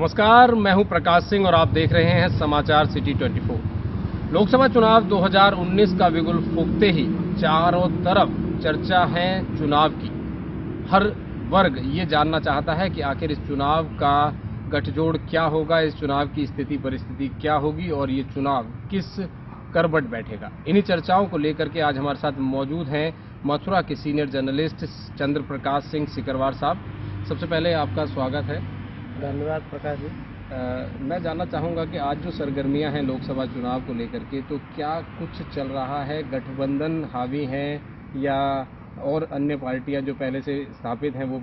नमस्कार, मैं हूं प्रकाश सिंह और आप देख रहे हैं समाचार सिटी 24। लोकसभा चुनाव 2019 का बिगुल फूंकते ही चारों तरफ चर्चा है चुनाव की। हर वर्ग ये जानना चाहता है कि आखिर इस चुनाव का गठजोड़ क्या होगा, इस चुनाव की स्थिति परिस्थिति क्या होगी और ये चुनाव किस करवट बैठेगा। इन्हीं चर्चाओं को लेकर के आज हमारे साथ मौजूद हैं मथुरा के सीनियर जर्नलिस्ट चंद्र प्रकाश सिंह सिकरवार साहब। सबसे पहले आपका स्वागत है। धन्यवाद प्रकाश जी। मैं जानना चाहूँगा कि आज जो सरगर्मियां हैं लोकसभा चुनाव को लेकर के, तो क्या कुछ चल रहा है, गठबंधन हावी हैं या और अन्य पार्टियां जो पहले से स्थापित हैं वो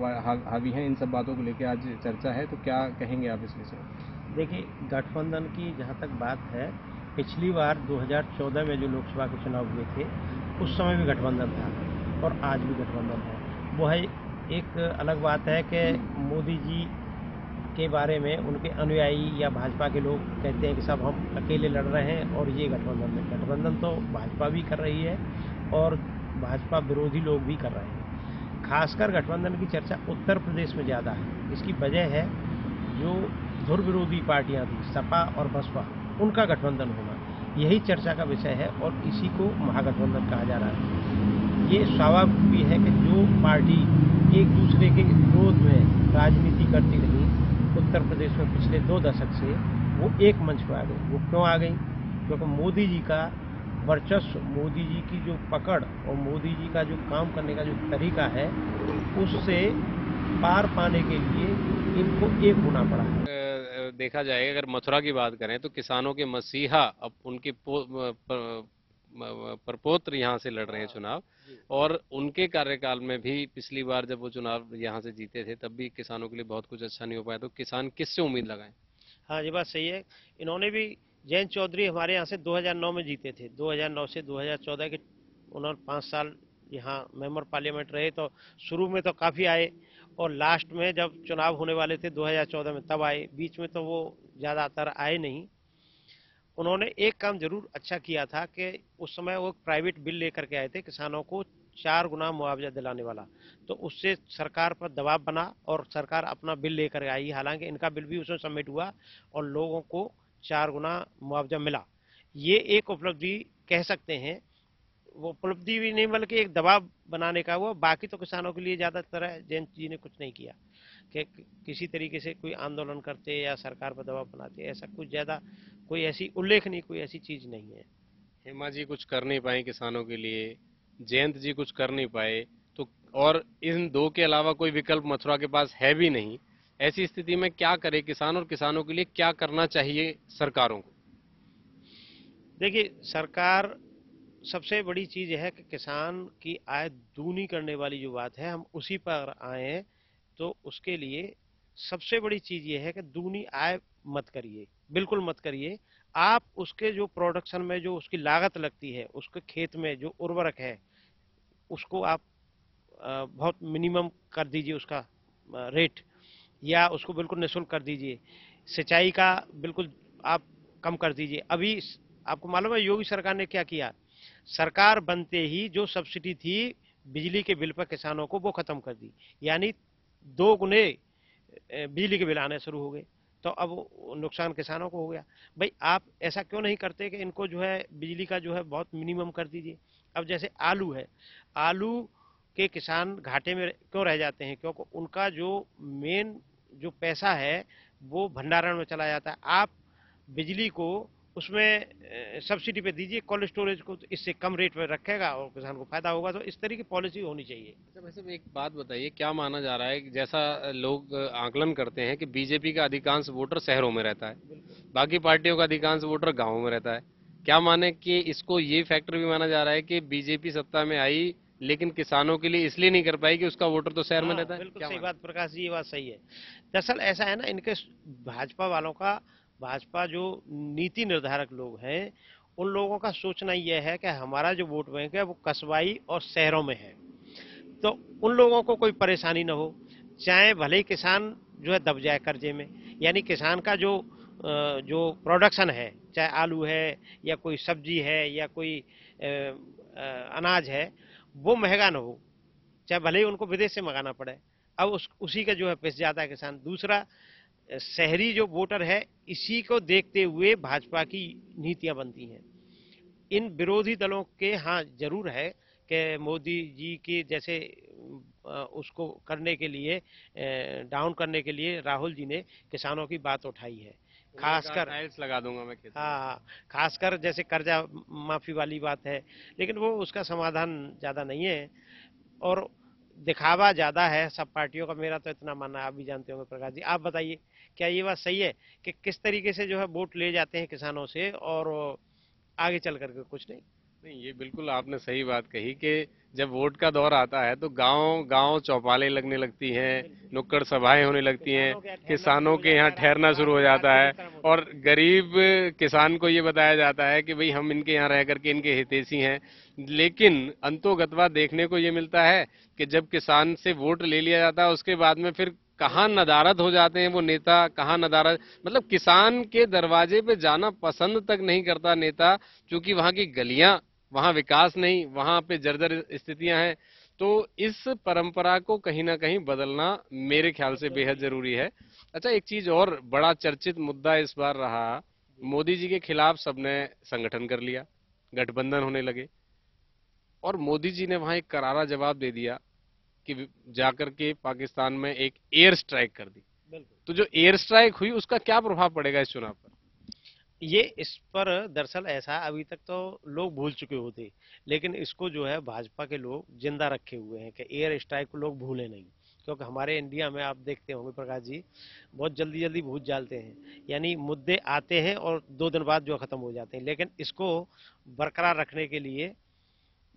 हावी हैं, इन सब बातों को लेकर आज चर्चा है, तो क्या कहेंगे आप इस विषय में? देखिए, गठबंधन की जहाँ तक बात है, पिछली बार 2014 में जो लोकसभा के चुनाव हुए थे उस समय भी गठबंधन था और आज भी गठबंधन है। वो है एक अलग बात है कि मोदी जी के बारे में उनके अनुयायी या भाजपा के लोग कहते हैं कि सब हम अकेले लड़ रहे हैं और ये गठबंधन में। गठबंधन तो भाजपा भी कर रही है और भाजपा विरोधी लोग भी कर रहे हैं। खासकर गठबंधन की चर्चा उत्तर प्रदेश में ज़्यादा है। इसकी वजह है जो धुर विरोधी पार्टियां थी, सपा और बसपा, उनका गठबंधन होना, यही चर्चा का विषय है और इसी को महागठबंधन कहा जा रहा है। ये स्वाभाविक भी है कि जो पार्टी एक दूसरे के विरोध में राजनीति करती रही उत्तर प्रदेश में पिछले 2 दशक से, वो एक मंच पर आ गई। वो क्यों आ गई? क्योंकि मोदी जी का वर्चस्व, मोदी जी की जो पकड़ और मोदी जी का जो काम करने का जो तरीका है, उससे पार पाने के लिए इनको एक होना पड़ा है। देखा जाए, अगर मथुरा की बात करें तो किसानों के मसीहा अब उनके प्रपोत्र यहाँ से लड़ रहे हैं चुनाव, और उनके कार्यकाल में भी पिछली बार जब वो चुनाव यहाँ से जीते थे तब भी किसानों के लिए बहुत कुछ अच्छा नहीं हो पाया। तो किसान किससे उम्मीद लगाएं? हाँ, ये बात सही है। इन्होंने भी, जयंत चौधरी हमारे यहाँ से 2009 में जीते थे। 2009 से 2014 के उन्होंने 5 साल यहाँ मेंबर पार्लियामेंट रहे। तो शुरू में तो काफ़ी आए और लास्ट में जब चुनाव होने वाले थे 2014 में तब आए। बीच में तो वो ज़्यादातर आए नहीं। उन्होंने एक काम जरूर अच्छा किया था कि उस समय वो प्राइवेट बिल लेकर के आए थे किसानों को 4 गुना मुआवजा दिलाने वाला। तो उससे सरकार पर दबाव बना और सरकार अपना बिल लेकर आई। हालांकि इनका बिल भी उसमें सबमिट हुआ और लोगों को 4 गुना मुआवजा मिला। ये एक उपलब्धि कह सकते हैं। वो उपलब्धि भी नहीं बल्कि एक दबाव बनाने का हुआ। बाकी तो किसानों के लिए ज़्यादातर जयंत जी ने कुछ नहीं किया कि किसी तरीके से कोई आंदोलन करते या सरकार पर दबाव बनाते, ऐसा कुछ ज़्यादा कोई ऐसी उल्लेखनीय कोई ऐसी चीज़ नहीं है। हेमा जी कुछ कर नहीं पाए किसानों के लिए, जयंत जी कुछ कर नहीं पाए, तो और इन दो के अलावा कोई विकल्प मथुरा के पास है भी नहीं। ऐसी स्थिति में क्या करे किसान, और किसानों के लिए क्या करना चाहिए सरकारों को? देखिए, सरकार, सबसे बड़ी चीज़ है कि किसान की आय दूनी करने वाली जो बात है, हम उसी पर आए हैं। तो उसके लिए सबसे बड़ी चीज़ ये है कि दूनी आय मत करिए, बिल्कुल मत करिए। आप उसके जो प्रोडक्शन में जो उसकी लागत लगती है, उसके खेत में जो उर्वरक है, उसको आप बहुत मिनिमम कर दीजिए उसका रेट, या उसको बिल्कुल निःशुल्क कर दीजिए। सिंचाई का बिल्कुल आप कम कर दीजिए। अभी आपको मालूम है योगी सरकार ने क्या किया? सरकार बनते ही जो सब्सिडी थी बिजली के बिल पर किसानों को, वो खत्म कर दी। यानी 2 गुने बिजली के बिल आने शुरू हो गए। तो अब नुकसान किसानों को हो गया। भाई, आप ऐसा क्यों नहीं करते कि इनको जो है बिजली का जो है बहुत मिनिमम कर दीजिए। अब जैसे आलू है, आलू के किसान घाटे में क्यों रह जाते हैं? क्योंकि उनका जो मेन जो पैसा है वो भंडारण में चला जाता है। आप बिजली को उसमें सब्सिडी पे दीजिए, कोल्ड स्टोरेज को, तो इससे कम रेट में रखेगा और किसान को फायदा होगा। तो इस तरह की पॉलिसी होनी चाहिए। अच्छा भाई साहब, एक बात बताइए, क्या माना जा रहा है कि जैसा लोग आकलन करते हैं कि बीजेपी का अधिकांश वोटर शहरों में रहता है, बाकी पार्टियों का अधिकांश वोटर गाँवों में रहता है। क्या माने कि इसको ये फैक्टर भी माना जा रहा है कि बीजेपी सत्ता में आई लेकिन किसानों के लिए इसलिए नहीं कर पाई कि उसका वोटर तो शहर में रहता है? बिल्कुल क्या सही माने? बात प्रकाश जी, ये बात सही है। दरअसल ऐसा है ना, इनके भाजपा वालों का, भाजपा जो नीति निर्धारक लोग हैं, उन लोगों का सोचना यह है कि हमारा जो वोट बैंक है वो कस्बाई और शहरों में है। तो उन लोगों को कोई परेशानी ना हो, चाहे भले ही किसान जो है दब जाए कर्जे में। यानी किसान का जो प्रोडक्शन है, चाहे आलू है या कोई सब्जी है या कोई अनाज है, वो महंगा ना हो, चाहे भले ही उनको विदेश से मंगाना पड़े। अब उसी का जो है पिस जाता है किसान। दूसरा, शहरी जो वोटर है इसी को देखते हुए भाजपा की नीतियां बनती हैं। इन विरोधी दलों के हाँ जरूर है कि मोदी जी के जैसे उसको करने के लिए, डाउन करने के लिए राहुल जी ने किसानों की बात उठाई है, खासकर टाइल्स लगा दूंगा मैं खेत में। हाँ, खासकर जैसे कर्जा माफी वाली बात है, लेकिन वो उसका समाधान ज्यादा नहीं है और दिखावा ज्यादा है सब पार्टियों का। मेरा तो इतना मानना है, आप भी जानते होंगे प्रकाश जी। आप बताइए क्या ये बात सही है कि किस तरीके से जो है वोट ले जाते हैं किसानों से और आगे चल करके कुछ नहीं? नहीं, ये बिल्कुल आपने सही बात कही कि जब वोट का दौर आता है तो गांव गांव चौपालें लगने लगती हैं, नुक्कड़ सभाएं होने लगती हैं, किसानों के यहाँ ठहरना शुरू हो जाता है और गरीब किसान को ये बताया जाता है कि भाई हम इनके यहाँ रह करके इनके हितैषी हैं। लेकिन अंतोगत्वा देखने को ये मिलता है कि जब किसान से वोट ले लिया जाता है उसके बाद में फिर कहाँ नदारद हो जाते हैं वो नेता, कहाँ नदारद, मतलब किसान के दरवाजे पे जाना पसंद तक नहीं करता नेता, क्योंकि वहां की गलियां, वहां विकास नहीं, वहां पे जर्जर स्थितियां हैं। तो इस परंपरा को कहीं ना कहीं बदलना मेरे ख्याल से बेहद जरूरी है। अच्छा, एक चीज और बड़ा चर्चित मुद्दा इस बार रहा, मोदी जी के खिलाफ सबने संगठन कर लिया, गठबंधन होने लगे और मोदी जी ने वहां एक करारा जवाब दे दिया कि जाकर के पाकिस्तान में एक एयर स्ट्राइक कर दी। तो जो एयर स्ट्राइक हुई उसका क्या प्रभाव पड़ेगा इस चुनाव पर? ये इस पर दरअसल ऐसा अभी तक तो लोग भूल चुके होते, लेकिन इसको जो है भाजपा के लोग जिंदा रखे हुए हैं कि एयर स्ट्राइक को लोग भूले नहीं। क्योंकि हमारे इंडिया में आप देखते होंगे प्रकाश जी, बहुत जल्दी जल्दी भूल जाते हैं, यानी मुद्दे आते हैं और 2 दिन बाद जो खत्म हो जाते हैं। लेकिन इसको बरकरार रखने के लिए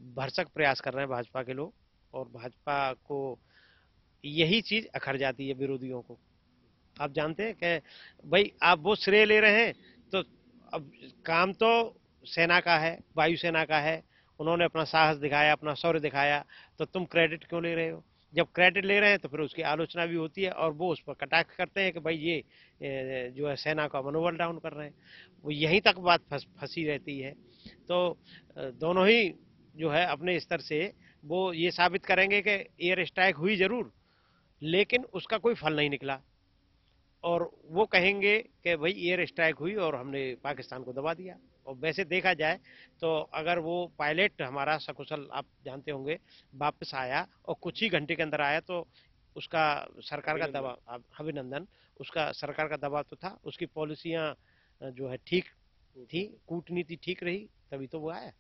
भरसक प्रयास कर रहे हैं भाजपा के लोग और भाजपा को यही चीज अखर जाती है विरोधियों को। आप जानते हैं कि भाई आप वो श्रेय ले रहे हैं, तो अब काम तो सेना का है, वायुसेना का है, उन्होंने अपना साहस दिखाया, अपना शौर्य दिखाया, तो तुम क्रेडिट क्यों ले रहे हो? जब क्रेडिट ले रहे हैं तो फिर उसकी आलोचना भी होती है और वो उस पर कटाक्ष करते हैं कि भाई ये जो है सेना का मनोबल डाउन कर रहे हैं। वो यहीं तक बात फंसी रहती है। तो दोनों ही जो है अपने स्तर से वो ये साबित करेंगे कि एयर स्ट्राइक हुई जरूर, लेकिन उसका कोई फल नहीं निकला और वो कहेंगे कि भाई एयर स्ट्राइक हुई और हमने पाकिस्तान को दबा दिया। और वैसे देखा जाए तो अगर वो पायलट हमारा सकुशल, आप जानते होंगे, वापस आया और कुछ ही घंटे के अंदर आया, तो उसका सरकार का दबाव, अभिनंदन, उसका सरकार का दबाव तो था, उसकी पॉलिसियां जो है ठीक थी, कूटनीति ठीक रही, तभी तो वो आया,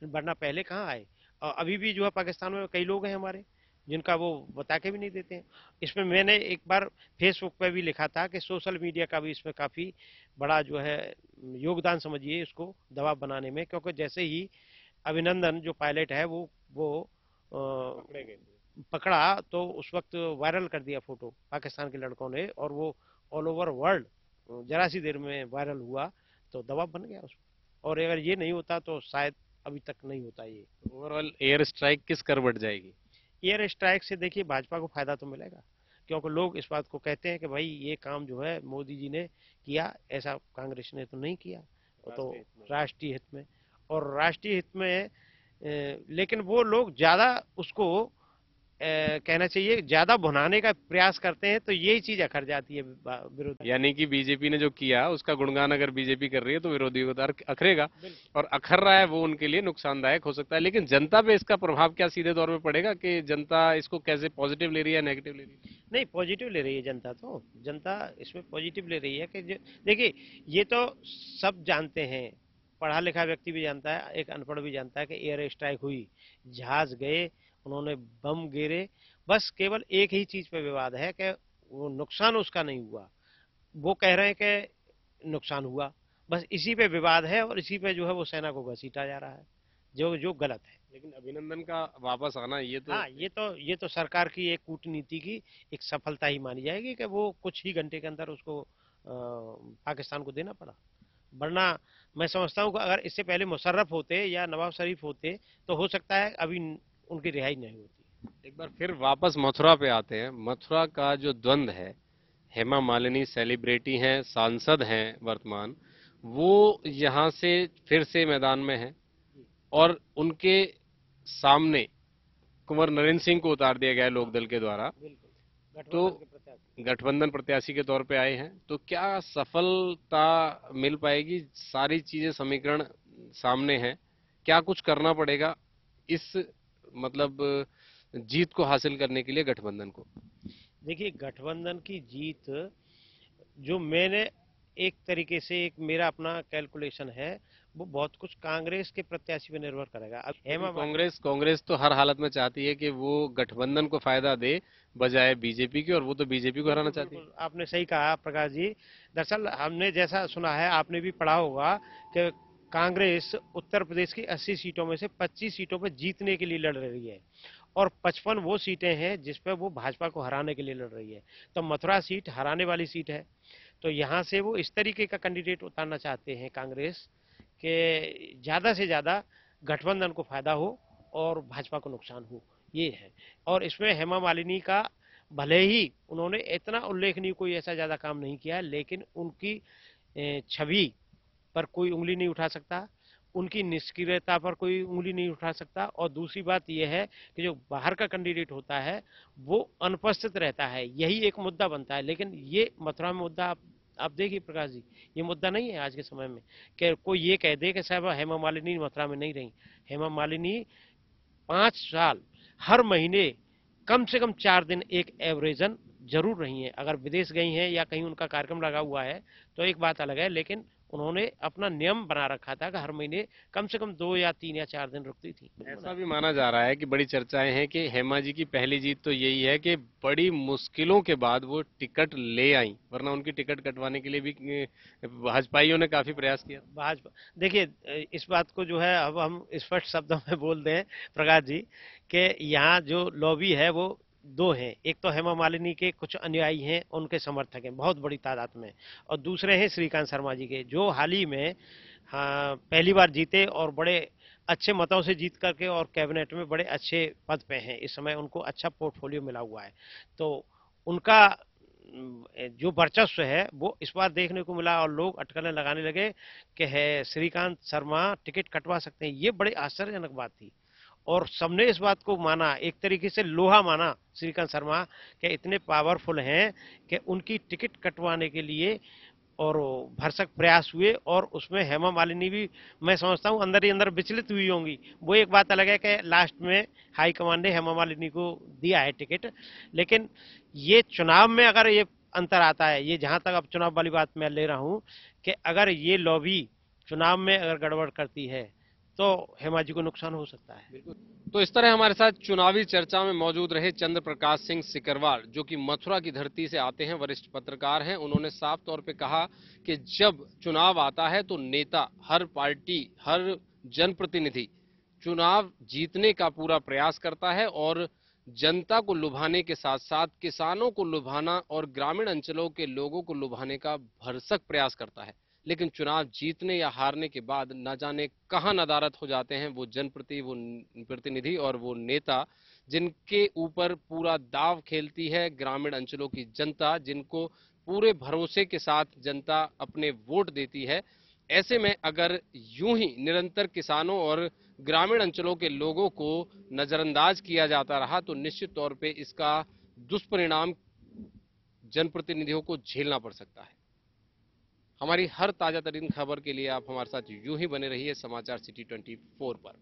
वरना पहले कहाँ आए। और अभी भी जो है पाकिस्तान में कई लोग हैं हमारे जिनका वो बता के भी नहीं देते हैं। इसमें मैंने एक बार फेसबुक पे भी लिखा था कि सोशल मीडिया का भी इसमें काफी बड़ा जो है योगदान समझिए इसको दबाव बनाने में, क्योंकि जैसे ही अभिनंदन जो पायलट है वो पकड़ा तो उस वक्त वायरल कर दिया फोटो पाकिस्तान के लड़कों ने, और वो ऑल ओवर वर्ल्ड जरा सी देर में वायरल हुआ, तो दबाव बन गया उस पर। और अगर ये नहीं होता तो शायद अभी तक नहीं होता ये। ओवरऑल एयर स्ट्राइक किस कर बढ़ जाएगी? एयर स्ट्राइक से देखिए भाजपा को फायदा तो मिलेगा, क्योंकि लोग इस बात को कहते हैं कि भाई ये काम जो है मोदी जी ने किया, ऐसा कांग्रेस ने तो नहीं किया, तो राष्ट्रीय हित में, और राष्ट्रीय हित में लेकिन वो लोग ज्यादा उसको कहना चाहिए ज्यादा भुनाने का प्रयास करते हैं, तो यही चीज अखर जाती है विरोधी। यानी कि बीजेपी ने जो किया उसका गुणगान अगर बीजेपी कर रही है तो विरोधियों को तो अखरेगा, और अखर रहा है वो उनके लिए नुकसानदायक हो सकता है। लेकिन जनता पे इसका प्रभाव क्या सीधे तौर पे पड़ेगा कि जनता इसको कैसे पॉजिटिव ले रही है, नेगेटिव ले रही है? नहीं, पॉजिटिव ले रही है जनता, तो जनता इसमें पॉजिटिव ले रही है कि देखिए ये तो सब जानते हैं, पढ़ा लिखा व्यक्ति भी जानता है, एक अनपढ़ भी जानता है कि एयर स्ट्राइक हुई, जहाज गए, उन्होंने बम गिरे, बस केवल एक ही चीज पे विवाद है कि वो नुकसान उसका नहीं हुआ, वो कह रहे हैं कि नुकसान हुआ, बस इसी पे विवाद है और इसी पे जो है वो सेना को घसीटा जा रहा है, जो जो गलत है। लेकिन अभिनंदन का वापस आना ये तो हाँ, ये तो सरकार की एक कूटनीति की एक सफलता ही मानी जाएगी कि वो कुछ ही घंटे के अंदर उसको पाकिस्तान को देना पड़ा, वरना मैं समझता हूँ कि अगर इससे पहले मुशर्रफ होते या नवाज शरीफ होते तो हो सकता है अभी उनकी रिहाई नहीं होती। एक बार फिर वापस मथुरा पे आते हैं। मथुरा का जो द्वंद है, हेमा मालिनी सेलिब्रिटी हैं, सांसद हैं वर्तमान, वो यहाँ से फिर से मैदान में हैं और उनके सामने कुंवर नरेंद्र सिंह को उतार दिया गया है लोकदल के द्वारा। तो गठबंधन प्रत्याशी के तौर पे आए हैं, तो क्या सफलता मिल पाएगी? सारी चीजें समीकरण सामने हैं, क्या कुछ करना पड़ेगा इस मतलब जीत को हासिल करने के लिए गठबंधन को? देखिए, गठबंधन की जीत जो मैंने एक तरीके से एक मेरा अपना कैलकुलेशन है, वो बहुत कुछ कांग्रेस के प्रत्याशी पे निर्भर करेगा। अब लेकिन हेमा कांग्रेस तो हर हालत में चाहती है कि वो गठबंधन को फायदा दे बजाय बीजेपी के, और वो तो बीजेपी को हराना बिल्कुल चाहती है। बिल्कुल आपने सही कहा प्रकाश जी। दरअसल हमने जैसा सुना है, आपने भी पढ़ा होगा कि कांग्रेस उत्तर प्रदेश की 80 सीटों में से 25 सीटों पर जीतने के लिए लड़ रही है, और 55 वो सीटें हैं जिस पर वो भाजपा को हराने के लिए लड़ रही है। तो मथुरा सीट हराने वाली सीट है, तो यहाँ से वो इस तरीके का कैंडिडेट उतारना चाहते हैं कांग्रेस कि ज्यादा से ज्यादा गठबंधन को फायदा हो और भाजपा को नुकसान हो, ये है। और इसमें हेमा मालिनी का भले ही उन्होंने इतना उल्लेखनीय कोई ऐसा ज्यादा काम नहीं किया, लेकिन उनकी छवि पर कोई उंगली नहीं उठा सकता, उनकी निष्क्रियता पर कोई उंगली नहीं उठा सकता। और दूसरी बात यह है कि जो बाहर का कैंडिडेट होता है वो अनुपस्थित रहता है, यही एक मुद्दा बनता है। लेकिन ये मथुरा में मुद्दा आप देखिए प्रकाश जी, ये मुद्दा नहीं है आज के समय में कि कोई ये कह दे कि साहब हेमा मालिनी मथुरा में नहीं रही। हेमा मालिनी 5 साल हर महीने कम से कम 4 दिन एक एवरेजन जरूर रही हैं। अगर विदेश गई हैं या कहीं उनका कार्यक्रम लगा हुआ है तो एक बात अलग है, लेकिन उन्होंने अपना नियम बना रखा था कि हर महीने कम से कम 2 या 3 या 4 दिन रुकती थी। ऐसा भी माना जा रहा है कि बड़ी चर्चाएं हैं कि हेमा जी की पहली जीत तो यही है कि बड़ी मुश्किलों के बाद वो टिकट ले आई, वरना उनकी टिकट कटवाने के लिए भी भाजपाइयों ने काफी प्रयास किया। भाजपा देखिए, इस बात को जो है अब हम स्पष्ट शब्दों में बोल दें प्रकाश जी कि यहाँ जो लॉबी है वो दो हैं। एक तो हेमा मालिनी के कुछ अनुयायी हैं, उनके समर्थक हैं बहुत बड़ी तादाद में, और दूसरे हैं श्रीकांत शर्मा जी के, जो हाल ही में हाँ पहली बार जीते और बड़े अच्छे मतों से जीत करके और कैबिनेट में बड़े अच्छे पद पे हैं। इस समय उनको अच्छा पोर्टफोलियो मिला हुआ है, तो उनका जो वर्चस्व है वो इस बार देखने को मिला, और लोग अटकलें लगाने लगे कि है श्रीकांत शर्मा टिकट कटवा सकते हैं। ये बड़ी आश्चर्यजनक बात थी, और सबने इस बात को माना, एक तरीके से लोहा माना श्रीकांत शर्मा के इतने पावरफुल हैं कि उनकी टिकट कटवाने के लिए और भरसक प्रयास हुए। और उसमें हेमा मालिनी भी मैं समझता हूँ अंदर ही अंदर विचलित हुई होंगी। वो एक बात अलग है कि लास्ट में हाईकमान ने हेमा मालिनी को दिया है टिकट, लेकिन ये चुनाव में अगर ये अंतर आता है, ये जहां तक अब चुनाव वाली बात मैं ले रहा हूं कि अगर ये लॉबी चुनाव में अगर गड़बड़ करती है तो हेमा जी को नुकसान हो सकता है। बिल्कुल। तो इस तरह हमारे साथ चुनावी चर्चा में मौजूद रहे चंद्र प्रकाश सिंह सिकरवार, जो कि मथुरा की धरती से आते हैं, वरिष्ठ पत्रकार हैं। उन्होंने साफ तौर पे कहा कि जब चुनाव आता है तो नेता, हर पार्टी, हर जनप्रतिनिधि चुनाव जीतने का पूरा प्रयास करता है और जनता को लुभाने के साथ साथ किसानों को लुभाना और ग्रामीण अंचलों के लोगों को लुभाने का भरसक प्रयास करता है। लेकिन चुनाव जीतने या हारने के बाद न जाने कहां नदारत हो जाते हैं वो वो प्रतिनिधि और वो नेता, जिनके यूपर पूरा दांव खेलती है ग्रामीण अंचलों की जनता, जिनको पूरे भरोसे के साथ जनता अपने वोट देती है। ऐसे में अगर यूं ही निरंतर किसानों और ग्रामीण अंचलों के लोगों को नजरअंदाज किया जाता रहा तो निश्चित तौर पे इसका दुष्परिणाम जनप्रतिनिधियों को झेलना पड़ सकता है। हमारी हर ताजा तरीन खबर के लिए आप हमारे साथ यूं ही बने रहिए समाचार सिटी 24 पर।